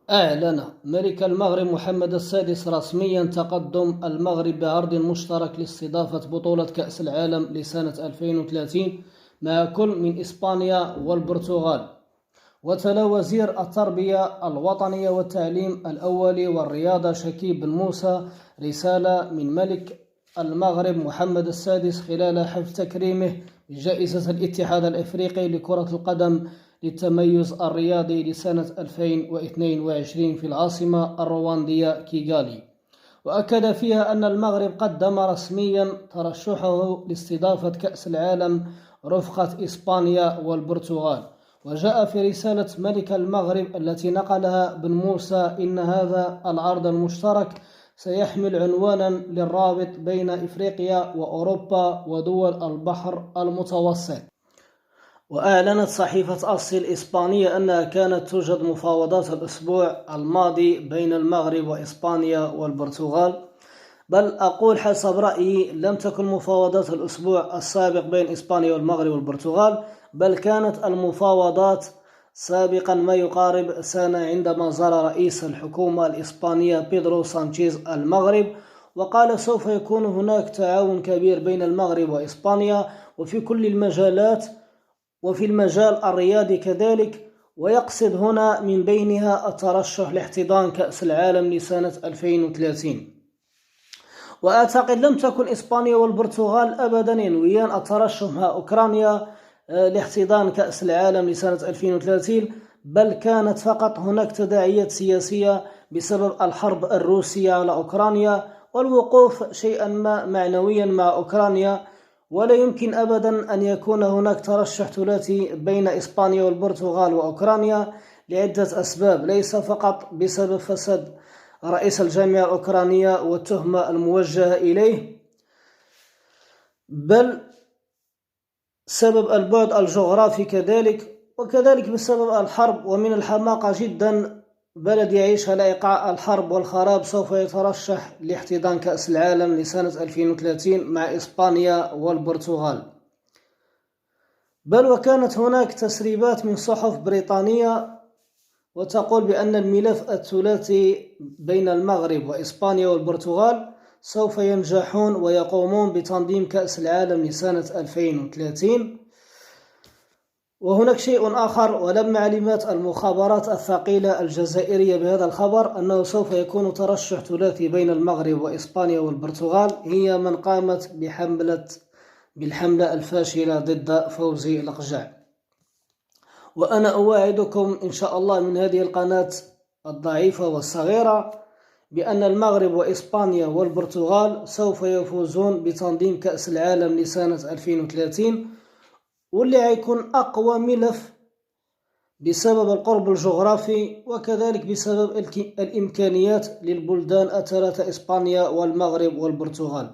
أعلن ملك المغرب محمد السادس رسميا تقدم المغرب بعرض مشترك لاستضافة بطولة كأس العالم لسنة 2030 مع كل من إسبانيا والبرتغال. وتلا وزير التربية الوطنية والتعليم الأولي والرياضة شكيب بن موسى رسالة من ملك المغرب محمد السادس خلال حفل تكريمه بجائزة الاتحاد الإفريقي لكرة القدم للتميز الرياضي لسنة 2022 في العاصمة الرواندية كيغالي، وأكد فيها أن المغرب قدم رسميا ترشحه لاستضافة كأس العالم رفقة إسبانيا والبرتغال. وجاء في رسالة ملك المغرب التي نقلها بن موسى إن هذا العرض المشترك سيحمل عنوانا للرابط بين إفريقيا وأوروبا ودول البحر المتوسط. وأعلنت صحيفة أصل الإسبانية أنها كانت توجد مفاوضات الأسبوع الماضي بين المغرب وإسبانيا والبرتغال، بل أقول حسب رأيي لم تكن مفاوضات الأسبوع السابق بين إسبانيا والمغرب والبرتغال، بل كانت المفاوضات سابقا ما يقارب سنة عندما زار رئيس الحكومة الإسبانية بيدرو سانشيز المغرب وقال سوف يكون هناك تعاون كبير بين المغرب وإسبانيا وفي كل المجالات وفي المجال الرياضي كذلك، ويقصد هنا من بينها الترشح لاحتضان كأس العالم لسنة 2030. وأعتقد لم تكن إسبانيا والبرتغال أبدا ينويان الترشح مع أوكرانيا لاحتضان كأس العالم لسنة 2030، بل كانت فقط هناك تداعيات سياسية بسبب الحرب الروسية على أوكرانيا والوقوف شيئا ما معنويا مع أوكرانيا. ولا يمكن أبدا أن يكون هناك ترشح ثلاثي بين إسبانيا والبرتغال وأوكرانيا لعدة أسباب، ليس فقط بسبب فساد رئيس الجامعة الأوكرانية والتهمة الموجهة إليه، بل سبب البعد الجغرافي كذلك، وكذلك بسبب الحرب. ومن الحماقة جدا بلد يعيش على إيقاع الحرب والخراب سوف يترشح لاحتضان كأس العالم لسنة 2030 مع إسبانيا والبرتغال. بل وكانت هناك تسريبات من صحف بريطانية وتقول بأن الملف الثلاثي بين المغرب وإسبانيا والبرتغال سوف ينجحون ويقومون بتنظيم كأس العالم لسنة 2030. وهناك شيء آخر، ولما علمت المخابرات الثقيلة الجزائرية بهذا الخبر أنه سوف يكون ترشح ثلاثي بين المغرب وإسبانيا والبرتغال، هي من قامت بالحملة الفاشلة ضد فوزي الأقجع. وأنا أواعدكم إن شاء الله من هذه القناة الضعيفة والصغيرة بأن المغرب وإسبانيا والبرتغال سوف يفوزون بتنظيم كأس العالم لسنة 2030، واللي هيكون أقوى ملف بسبب القرب الجغرافي وكذلك بسبب الإمكانيات للبلدان الثلاثة إسبانيا والمغرب والبرتغال.